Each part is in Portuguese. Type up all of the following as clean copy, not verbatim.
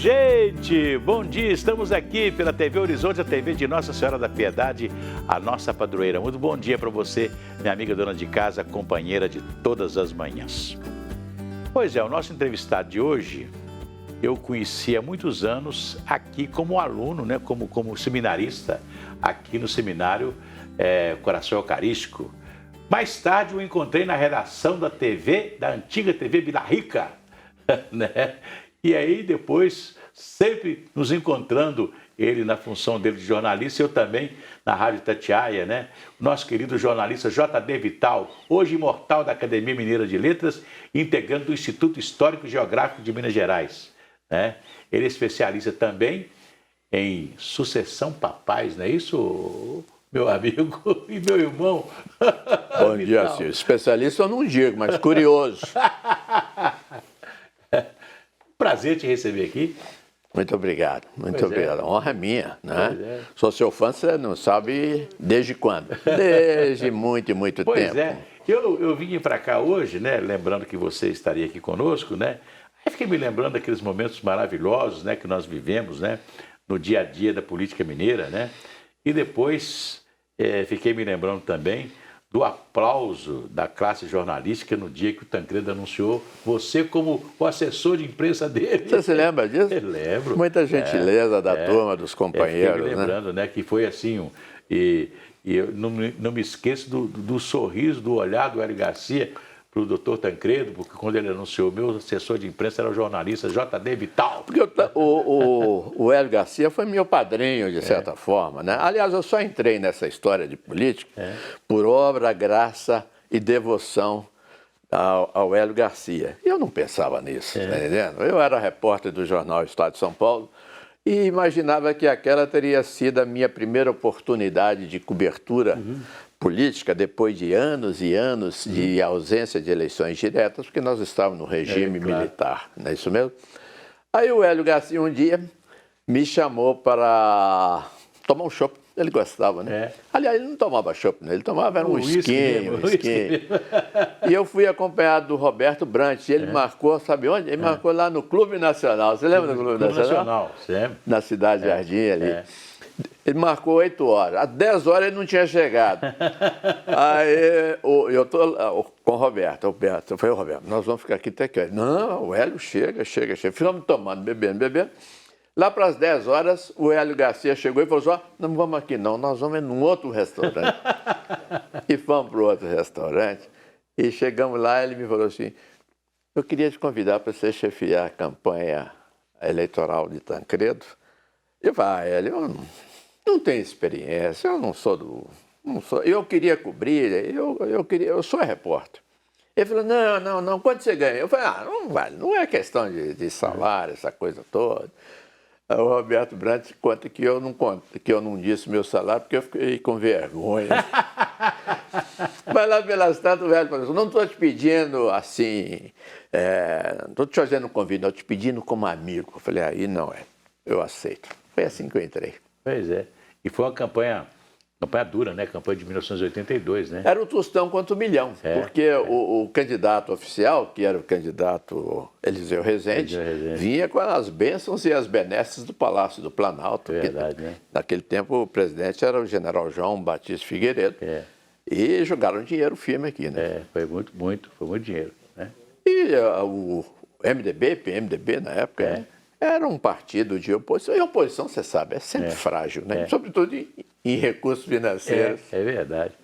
Gente, bom dia, estamos aqui pela TV Horizonte, a TV de Nossa Senhora da Piedade, a nossa padroeira. Muito bom dia para você, minha amiga dona de casa, companheira de todas as manhãs. Pois é, o nosso entrevistado de hoje, eu conheci há muitos anos aqui como aluno, né, como seminarista, aqui no seminário Coração Eucarístico. Mais tarde eu encontrei na redação da TV, da antiga TV Vila Rica, né? E aí depois, sempre nos encontrando, ele na função dele de jornalista, eu também na Rádio Itatiaia, né? Nosso querido jornalista J.D. Vital, hoje imortal da Academia Mineira de Letras, integrante do Instituto Histórico e Geográfico de Minas Gerais, né? Ele é especialista também em sucessão papais, não é isso, meu amigo e meu irmão? Bom dia, Silvio. Especialista eu não digo, mas curioso. Prazer te receber aqui. Muito obrigado, muito obrigado. A honra é minha, né? Sou seu fã, você não sabe desde quando? Desde muito tempo. Pois é, eu vim para cá hoje, né? Lembrando que você estaria aqui conosco, né? Aí fiquei me lembrando daqueles momentos maravilhosos, né? Que nós vivemos, né? No dia a dia da política mineira, né? E depois fiquei me lembrando também do aplauso da classe jornalística no dia que o Tancredo anunciou você como o assessor de imprensa dele. Você se lembra disso? Eu lembro. Muita gentileza da turma, dos companheiros. Fiquei me lembrando, né? Que foi assim, e eu não me esqueço do sorriso, do olhar do Hélio Garcia para o doutor Tancredo, porque quando ele anunciou, meu assessor de imprensa era o jornalista J.D. Vital. Porque o Hélio Garcia foi meu padrinho, de certa forma, né? Aliás, eu só entrei nessa história de política por obra, graça e devoção ao Hélio Garcia. E eu não pensava nisso, tá entendendo? Eu era repórter do jornal Estado de São Paulo e imaginava que aquela teria sido a minha primeira oportunidade de cobertura política, depois de anos e anos de ausência de eleições diretas, porque nós estávamos no regime militar, não é isso mesmo? Aí o Hélio Garcia um dia me chamou para tomar um chopp. Ele gostava, né? Aliás, ele não tomava chopp, né? Ele tomava um whisky. E eu fui acompanhado do Roberto Brant. Ele marcou, sabe onde? Ele marcou lá no Clube Nacional. Você lembra do Clube Nacional? Sempre. Na Cidade Jardim ali. Ele marcou 8 horas. Às 10 horas ele não tinha chegado. Aí eu estou com o Roberto. Foi o Roberto, nós vamos ficar aqui até que horas? Não, o Hélio chega. Ficamos tomando, bebendo. Lá para as 10 horas, o Hélio Garcia chegou e falou assim, não vamos aqui não, nós vamos num outro restaurante. E fomos para o outro restaurante. E chegamos lá, ele me falou assim, eu queria te convidar para você chefiar a campanha eleitoral de Tancredo. Eu falei, Hélio, eu não tenho experiência, eu não sou eu queria cobrir, eu sou repórter. Ele falou, não, quanto você ganha? Eu falei, não vale, não é questão de salário, essa coisa toda. Aí o Roberto Brandt conta que eu não disse meu salário porque eu fiquei com vergonha. Mas lá pelas tantas, o velho falou assim, não estou te pedindo assim, não estou te fazendo um convite, não, estou te pedindo como amigo. Eu falei, aí não é, eu aceito. Foi assim que eu entrei. Pois é. E foi uma campanha dura, né? Campanha de 1982, né? Era o tostão contra o milhão, porque o candidato oficial, que era o candidato Eliseu Rezende, vinha com as bênçãos e as benesses do Palácio do Planalto. Verdade, né? Naquele tempo o presidente era o general João Batista Figueiredo. E jogaram dinheiro firme aqui, né? Foi muito dinheiro, né? E o MDB, PMDB na época, era um partido de oposição. E a oposição, você sabe, é sempre frágil, né? Sobretudo em recursos financeiros. É verdade.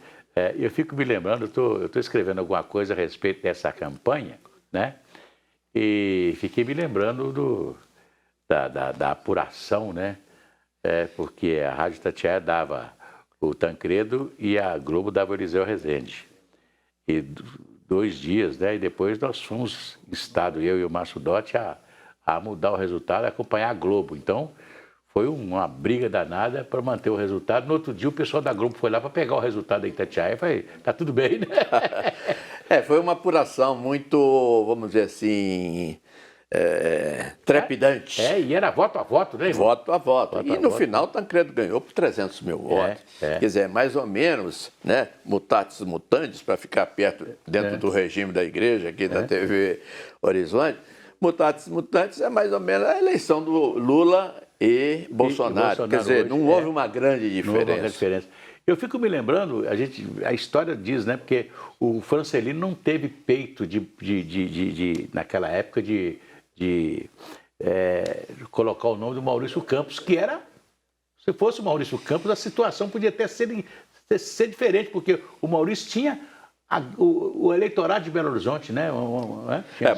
Eu fico me lembrando, eu estou escrevendo alguma coisa a respeito dessa campanha, né? E fiquei me lembrando da apuração, né? Porque a Rádio Itatiaia dava o Tancredo e a Globo dava o Eliseu Rezende. E 2 dias, né? E depois nós fomos instados, eu e o Márcio Dotti, a mudar o resultado, a acompanhar a Globo. Então, foi uma briga danada para manter o resultado. No outro dia, o pessoal da Globo foi lá para pegar o resultado da Itatiaia e falei, tá tudo bem, né? Foi uma apuração muito, vamos dizer assim, trepidante. E era voto a voto, né, irmão? Voto a voto. E no final, o Tancredo ganhou por 300 mil votos. Quer dizer, mais ou menos, né, mutatis mutandis, para ficar perto, dentro do regime da igreja, aqui da TV Horizonte. Mutatis mutandis é mais ou menos a eleição do Lula e Bolsonaro. Quer dizer, hoje, não houve uma grande não houve uma grande diferença. diferença. Eu fico me lembrando, a história diz, né? Porque o Francelino não teve peito naquela época de colocar o nome do Maurício Campos, que era, se fosse o Maurício Campos, a situação podia até ser diferente, porque o Maurício tinha o eleitorado de Belo Horizonte, né?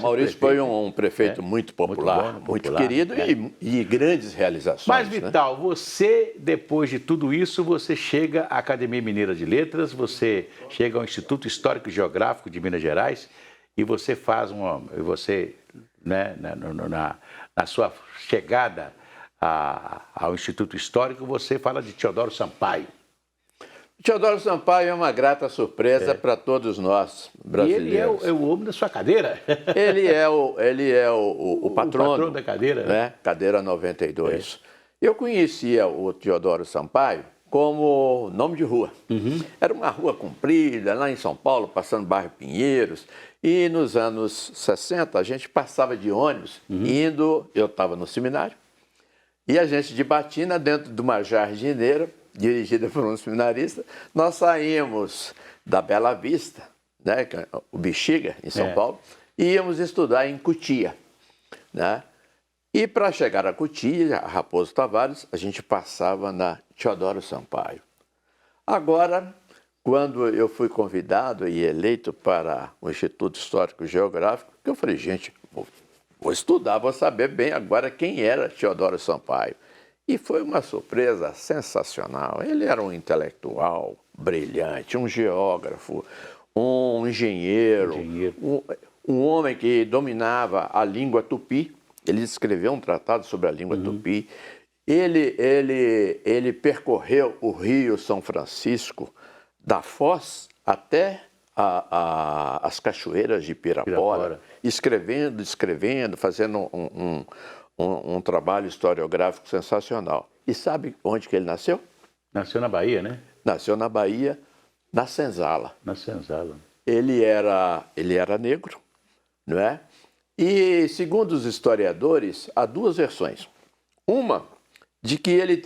Maurício foi um prefeito muito popular, muito querido e grandes realizações. Mas, Vital, você, depois de tudo isso, você chega à Academia Mineira de Letras, você chega ao Instituto Histórico e Geográfico de Minas Gerais e você faz na sua chegada ao Instituto Histórico, você fala de Teodoro Sampaio. Teodoro Sampaio é uma grata surpresa para todos nós brasileiros. E ele é o homem da sua cadeira. Ele é o patrono. O patrono da cadeira. Né? Cadeira 92. Eu conhecia o Teodoro Sampaio como nome de rua. Uhum. Era uma rua comprida, lá em São Paulo, passando bairro Pinheiros. E nos anos 60, a gente passava de ônibus, eu estava no seminário, e a gente de batina dentro de uma jardineira, dirigida por um seminarista, nós saímos da Bela Vista, né, o Bexiga, em São Paulo, e íamos estudar em Cotia. Né? E para chegar a Cotia, a Raposo Tavares, a gente passava na Teodoro Sampaio. Agora, quando eu fui convidado e eleito para o Instituto Histórico e Geográfico, eu falei, gente, vou estudar, vou saber bem agora quem era Teodoro Sampaio. E foi uma surpresa sensacional. Ele era um intelectual brilhante, um geógrafo, um engenheiro. Um homem que dominava a língua tupi. Ele escreveu um tratado sobre a língua tupi. Ele percorreu o Rio São Francisco, da Foz até as cachoeiras de Pirapora, escrevendo, fazendo um trabalho historiográfico sensacional. E sabe onde que ele nasceu? Nasceu na Bahia, né? Nasceu na Bahia, na Senzala. Na Senzala. Ele era negro, não é? E, segundo os historiadores, há duas versões. Uma, de que ele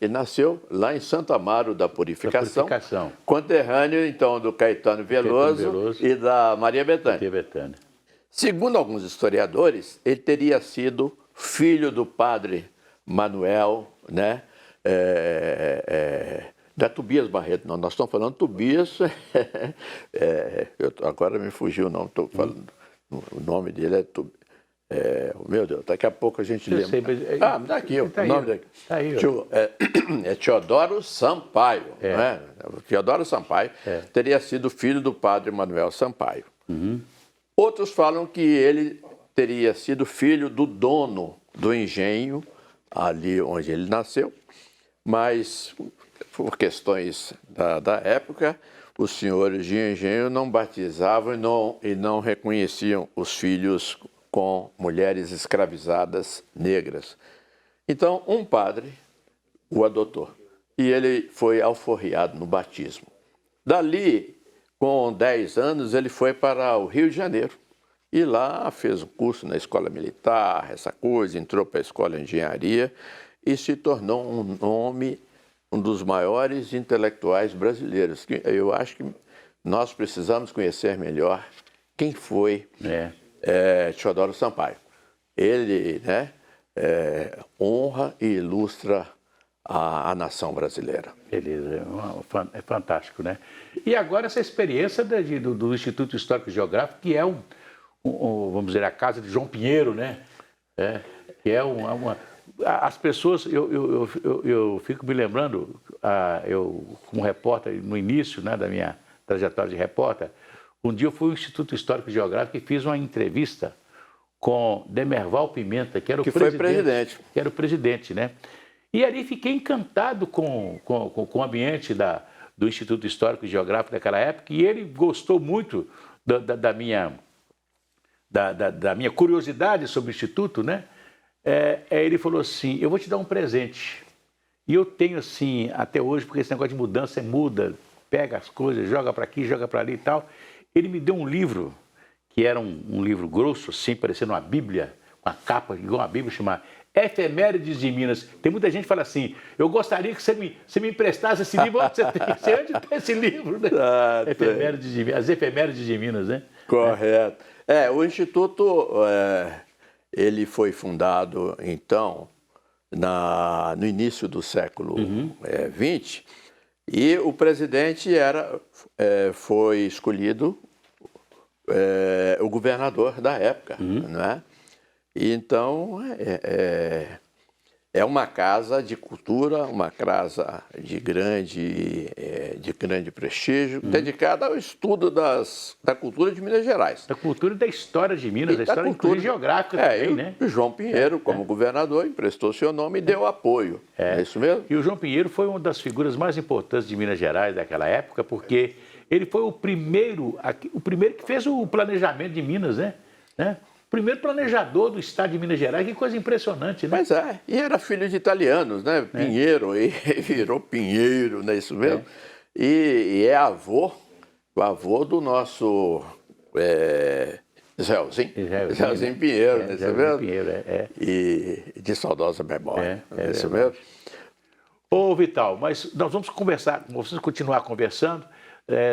nasceu lá em Santo Amaro da Purificação, conterrâneo, então, do Caetano Veloso e da Maria Bethânia. Segundo alguns historiadores, ele teria sido filho do padre Manuel, né? Da Tobias Barreto. Não, nós estamos falando Tobias, agora me fugiu o nome, estou falando, o nome dele meu Deus, daqui a pouco a gente lembra. Está aqui, o nome daqui. Tá aí, é Teodoro Sampaio. Né? O Teodoro Sampaio teria sido filho do padre Manuel Sampaio. Outros falam que ele teria sido filho do dono do engenho, ali onde ele nasceu, mas por questões da época, os senhores de engenho não batizavam e não reconheciam os filhos com mulheres escravizadas negras. Então, um padre o adotou e ele foi alforriado no batismo. Dali, com 10 anos, ele foi para o Rio de Janeiro e lá fez um curso na escola militar, essa coisa, entrou para a escola de engenharia e se tornou um dos maiores intelectuais brasileiros. Eu acho que nós precisamos conhecer melhor quem foi Teodoro Sampaio. Ele honra e ilustra a nação brasileira. Beleza, é fantástico, né? E agora essa experiência do Instituto Histórico e Geográfico, que é vamos dizer, a casa de João Pinheiro, né? Que é as pessoas, eu fico me lembrando, eu como repórter, no início, né, da minha trajetória de repórter, um dia eu fui ao Instituto Histórico e Geográfico e fiz uma entrevista com Demerval Pimenta, que era o presidente. Que era o presidente, né? E ali fiquei encantado com o ambiente do Instituto Histórico e Geográfico daquela época, e ele gostou muito da minha curiosidade sobre o Instituto, né? Ele falou assim, eu vou te dar um presente. E eu tenho assim, até hoje, porque esse negócio de mudança muda, pega as coisas, joga para aqui, joga para ali e tal. Ele me deu um livro que era um livro grosso, assim, parecendo uma Bíblia, uma capa igual uma Bíblia, chamada Efemérides de Minas. Tem muita gente que fala assim, eu gostaria que você me emprestasse esse livro. Onde você tem? Você onde tem esse livro, né? As Efemérides de Minas, né? Correto. O Instituto, ele foi fundado, então, no início do século XX, e o presidente foi escolhido o governador da época, né? E então é uma casa de cultura, uma casa de grande prestígio, dedicada ao estudo da cultura de Minas Gerais. Da cultura e da história de Minas, da história cultura geográfica também, né? O João Pinheiro, como governador, emprestou seu nome e deu apoio. É isso mesmo? E o João Pinheiro foi uma das figuras mais importantes de Minas Gerais daquela época, porque ele foi o primeiro que fez o planejamento de Minas, né? O primeiro planejador do estado de Minas Gerais, que coisa impressionante, né? Mas e era filho de italianos, né? Pinheiro, e virou Pinheiro, não é isso mesmo? E é avô do nosso Zéuzinho Pinheiro, não é isso mesmo? Pinheiro, E de saudosa memória, não é isso mesmo? Ô, Vital, mas nós vamos continuar conversando.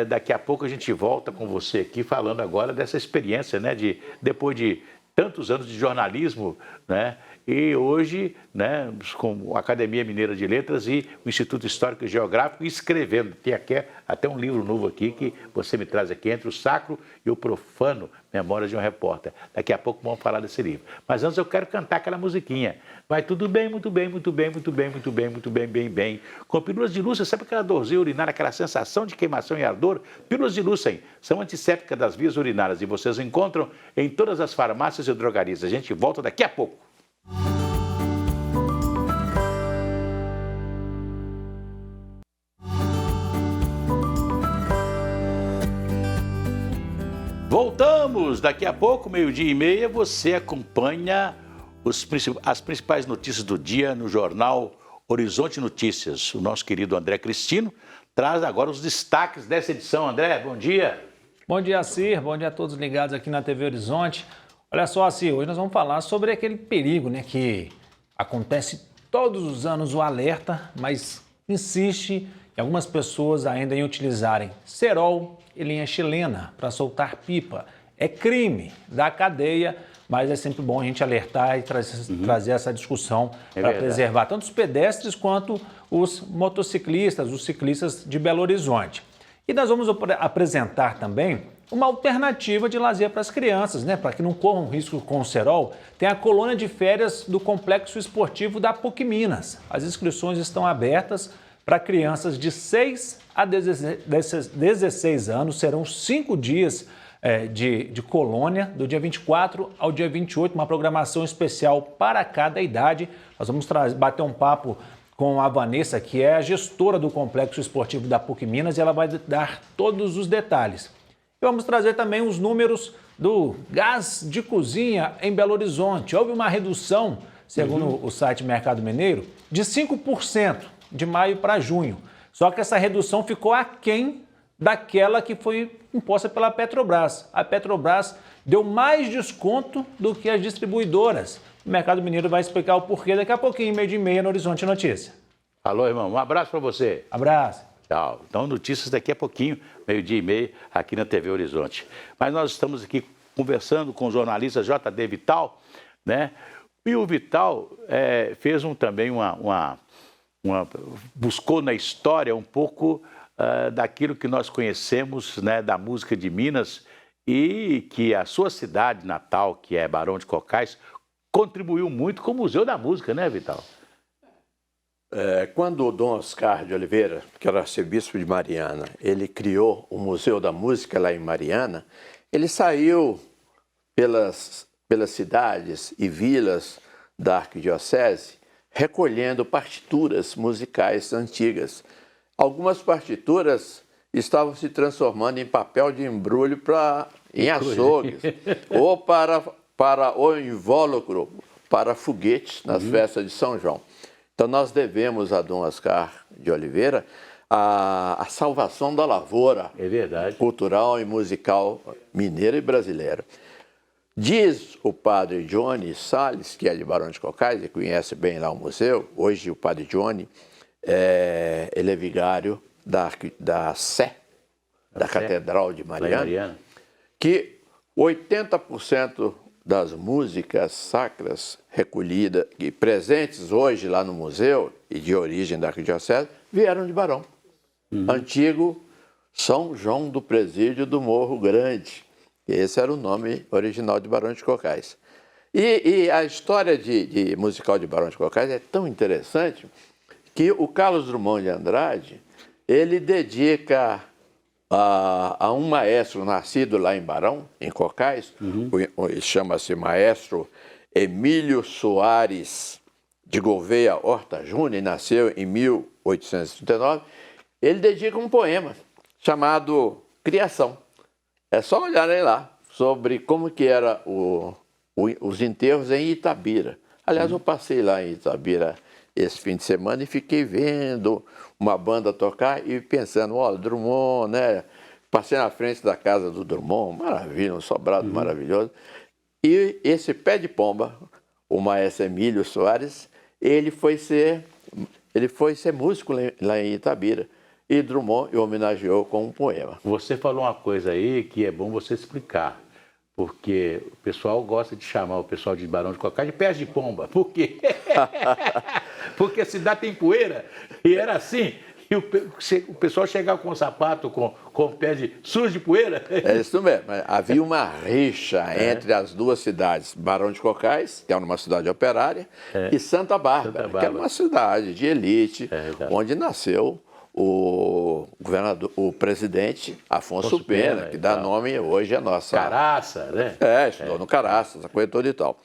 Daqui a pouco a gente volta com você aqui falando agora dessa experiência, né, depois de tantos anos de jornalismo, né, e hoje, né, com a Academia Mineira de Letras e o Instituto Histórico e Geográfico, escrevendo. Tem aqui até um livro novo aqui que você me traz aqui, Entre o Sacro e o Profano, Memórias de um Repórter. Daqui a pouco vamos falar desse livro. Mas antes eu quero cantar aquela musiquinha. Vai tudo bem, muito bem, muito bem, muito bem, muito bem, muito bem, bem, bem. Com pílulas de Lúcia, sabe aquela dorzinha urinária, aquela sensação de queimação e ardor? Pílulas de Lúcia são antissépticas das vias urinárias e vocês encontram em todas as farmácias e drogarias. A gente volta daqui a pouco. Voltamos! Daqui a pouco, 12:30, você acompanha as principais notícias do dia no jornal Horizonte Notícias. O nosso querido André Cristino traz agora os destaques dessa edição. André, bom dia! Bom dia, Cir. Bom dia a todos ligados aqui na TV Horizonte. Olha só, Cir, hoje nós vamos falar sobre aquele perigo, né, que acontece todos os anos, o alerta, mas insiste em algumas pessoas ainda em utilizarem cerol e linha chilena para soltar pipa. É crime, dá cadeia, mas é sempre bom a gente alertar e trazer essa discussão para preservar tanto os pedestres quanto os motociclistas, os ciclistas de Belo Horizonte. E nós vamos apresentar também uma alternativa de lazer para as crianças, né? Para que não corram risco com o cerol, tem a colônia de férias do Complexo Esportivo da PUC Minas. As inscrições estão abertas para crianças de 6 a 16 anos, serão 5 dias de colônia, do dia 24 ao dia 28, uma programação especial para cada idade. Nós vamos bater um papo com a Vanessa, que é a gestora do Complexo Esportivo da PUC Minas, e ela vai dar todos os detalhes. E vamos trazer também os números do gás de cozinha em Belo Horizonte. Houve uma redução, segundo o site Mercado Mineiro, de 5% de maio para junho. Só que essa redução ficou aquém daquela que foi imposta pela Petrobras. A Petrobras deu mais desconto do que as distribuidoras. O Mercado Mineiro vai explicar o porquê daqui a pouquinho, 12:30 no Horizonte Notícia. Alô, irmão. Um abraço para você. Abraço. Tchau. Então, notícias daqui a pouquinho, 12:30, aqui na TV Horizonte. Mas nós estamos aqui conversando com o jornalista JD Vital, né? E o Vital fez também buscou na história um pouco daquilo que nós conhecemos, né, da música de Minas, e que a sua cidade natal, que é Barão de Cocais, contribuiu muito com o Museu da Música, né, Vital? Quando o Dom Oscar de Oliveira, que era arcebispo de Mariana, ele criou o Museu da Música lá em Mariana, ele saiu pelas cidades e vilas da arquidiocese recolhendo partituras musicais antigas. Algumas partituras estavam se transformando em papel de embrulho em açougues ou para o invólucro, para foguetes nas festas de São João. Então nós devemos a Dom Oscar de Oliveira a salvação da lavoura É verdade. cultural e musical mineira e brasileira. Diz o padre Johnny Salles, que é de Barão de Cocais e conhece bem lá o museu, hoje o padre Johnny, ele é vigário da Sé, da Catedral de Mariana, que 80% das músicas sacras recolhidas e presentes hoje lá no museu e de origem da arquidiocese vieram de Barão. Antigo São João do Presídio do Morro Grande. Esse era o nome original de Barão de Cocais. E a história de musical de Barão de Cocais é tão interessante que o Carlos Drummond de Andrade, ele dedica a um maestro nascido lá em Barão, em Cocais, chama-se maestro Emílio Soares de Gouveia Horta Júnior, nasceu em 1839, ele dedica um poema chamado Criação. É só olharem lá sobre como que era os enterros em Itabira. Aliás, eu passei lá em Itabira esse fim de semana e fiquei vendo uma banda tocar e pensando, olha, Drummond, né? Passei na frente da casa do Drummond, maravilha, um sobrado maravilhoso. E esse pé de pomba, o maestro Emílio Soares, ele foi ser músico lá em Itabira. E Drummond o homenageou com um poema. Você falou uma coisa aí que é bom você explicar, porque o pessoal gosta de chamar o pessoal de Barão de Cocais de pés de pomba. Por quê? Porque a cidade tem poeira, e era assim, e o pessoal chegava com o sapato com o pé sujo de poeira. É isso mesmo. Havia uma rixa entre as duas cidades, Barão de Cocais, que era uma cidade operária, e Santa Bárbara, que era uma cidade de elite, onde nasceu o governador, o presidente Afonso Pena, que dá nome hoje à nossa... Caraça, né? Estudou no Caraça, essa coisa toda e tal.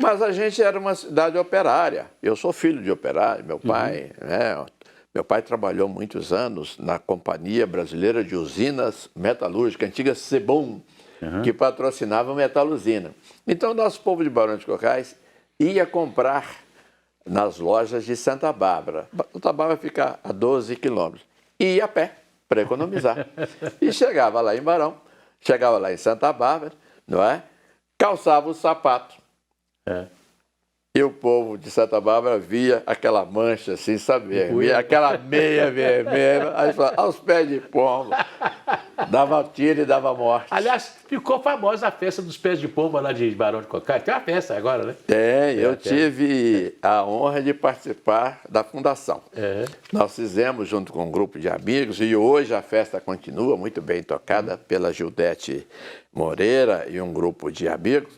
Mas a gente era uma cidade operária. Eu sou filho de operário, meu pai, né? Meu pai trabalhou muitos anos na Companhia Brasileira de Usinas Metalúrgicas, antiga Sebom, que patrocinava a metaluzina. Então, nosso povo de Barão de Cocais ia comprar nas lojas de Santa Bárbara. Santa Bárbara fica a 12 quilômetros. E ia a pé, para economizar. E chegava lá em Barão, chegava lá em Santa Bárbara, não é? Calçava o sapato. E o povo de Santa Bárbara via aquela mancha assim, sabe? Via aquela meia vermelha, aí falava, aos pés de pombo. Dava tiro e dava morte. Aliás, ficou famosa a festa dos pés de pomba lá de Barão de Cocais. Tem uma festa agora, né? Tem, eu tive a honra de participar da fundação. Nós fizemos junto com um grupo de amigos e hoje a festa continua muito bem tocada pela Gildete Moreira e um grupo de amigos,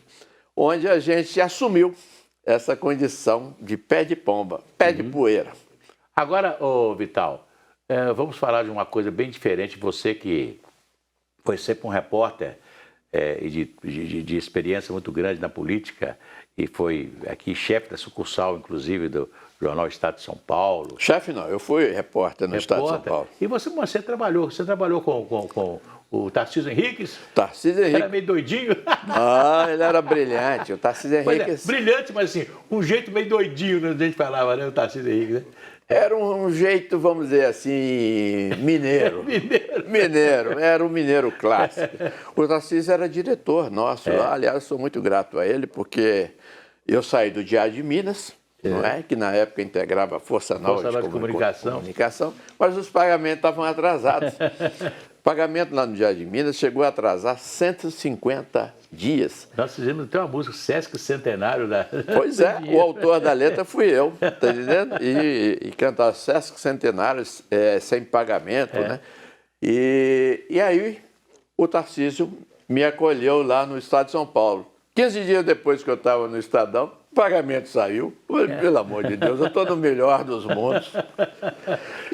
onde a gente assumiu essa condição de pé de pomba, pé de poeira. Agora, Vital, vamos falar de uma coisa bem diferente. Você que foi sempre um repórter e de experiência muito grande na política e foi aqui chefe da sucursal, inclusive, do Jornal Estado de São Paulo. Chefe não, eu fui repórter no Estado de São Paulo. E você trabalhou com o Tarcísio Henriques? Tarcísio Henriques. Era meio doidinho. Ah, ele era brilhante. O Tarcísio Henriques... brilhante, mas assim, um jeito meio doidinho, né? A gente falava, né? O Tarcísio Henriques, né? Era um jeito, vamos dizer assim, mineiro. Mineiro. Era um mineiro clássico. O Tarcísio era diretor nosso lá. Aliás, sou muito grato a ele, porque eu saí do Diário de Minas, não é? Que na época integrava a Força Náutica de Comunicação, mas os pagamentos estavam atrasados. O pagamento lá no Diário de Minas chegou a atrasar 150 dias. Nós fizemos até uma música, Sesc Centenário. Pois é, o autor da letra fui eu, tá entendendo? E cantar Sesc Centenário sem pagamento, né? E aí o Tarcísio me acolheu lá no Estado de São Paulo. 15 dias depois que eu estava no Estadão, o pagamento saiu. Pelo amor de Deus, eu estou no melhor dos mundos.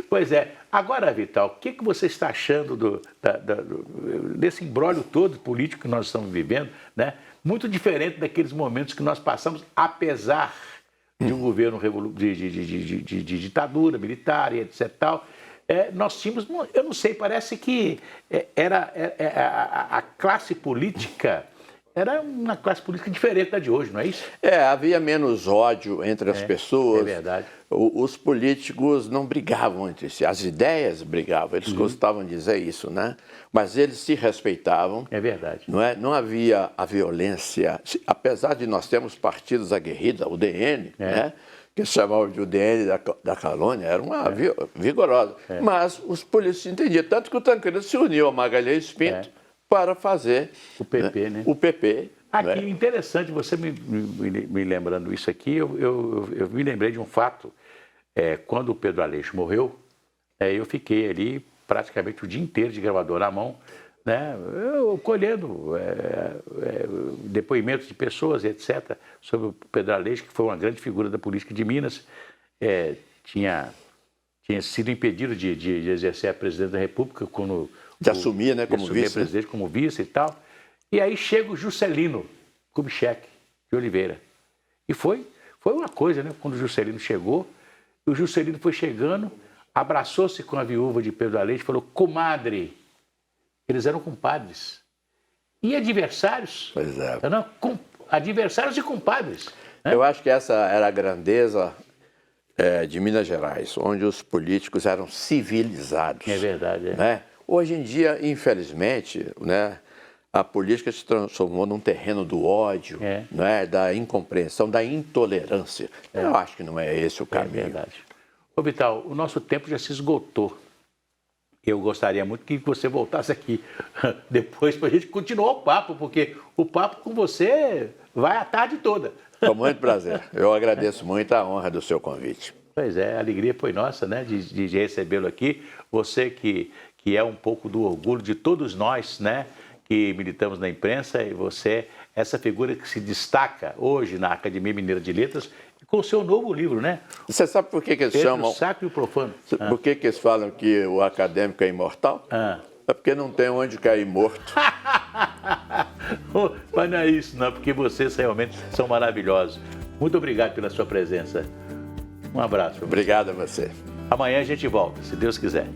Pois é. Agora, Vital, o que você está achando desse imbróglio todo político que nós estamos vivendo, né? Muito diferente daqueles momentos que nós passamos, apesar de um governo de ditadura militar e etc. Tal. Nós tínhamos, eu não sei, parece que a classe política era uma classe política diferente da de hoje, não é isso? Havia menos ódio entre as pessoas. É verdade. Os políticos não brigavam entre si, as ideias brigavam, eles gostavam de dizer isso, né? Mas eles se respeitavam. É verdade. Não havia a violência, apesar de nós termos partidos aguerridos, o DN, né? Que se chamava de UDN da Calônia, era uma vigorosa. Mas os políticos entendiam, tanto que o Tancredo se uniu a Magalhães Pinto para fazer o PP, né? O PP. Aqui, interessante, você me lembrando isso aqui, eu me lembrei de um fato. Quando o Pedro Aleixo morreu, eu fiquei ali praticamente o dia inteiro de gravador na mão, né? Eu colhendo depoimentos de pessoas, etc., sobre o Pedro Aleixo, que foi uma grande figura da política de Minas. Tinha sido impedido de exercer a presidência da República de assumir, né, como vice. Presidente, como vice e tal. E aí chega o Juscelino Kubitschek de Oliveira. E foi uma coisa, né? Quando o Juscelino chegou, o Juscelino foi chegando, abraçou-se com a viúva de Pedro Aleixo e falou, comadre. Eles eram compadres. E adversários. Pois é. Adversários e compadres. Né? Eu acho que essa era a grandeza de Minas Gerais, onde os políticos eram civilizados. É verdade. Né? Hoje em dia, infelizmente, né, a política se transformou num terreno do ódio, né, da incompreensão, da intolerância. Eu acho que não é esse o caminho. É verdade. Ô, Vital, o nosso tempo já se esgotou. Eu gostaria muito que você voltasse aqui depois para a gente continuar o papo, porque o papo com você vai a tarde toda. Com muito prazer. Eu agradeço muito a honra do seu convite. Pois é, a alegria foi nossa, né, de recebê-lo aqui. Você que é um pouco do orgulho de todos nós, né, que militamos na imprensa, e você, essa figura que se destaca hoje na Academia Mineira de Letras, com o seu novo livro, né? Você sabe por que eles chamam... O Sacro e o Profano. Por que eles falam que o acadêmico é imortal? É porque não tem onde cair morto. Mas não é isso, não, porque vocês realmente são maravilhosos. Muito obrigado pela sua presença. Um abraço. Obrigado a você. Amanhã a gente volta, se Deus quiser.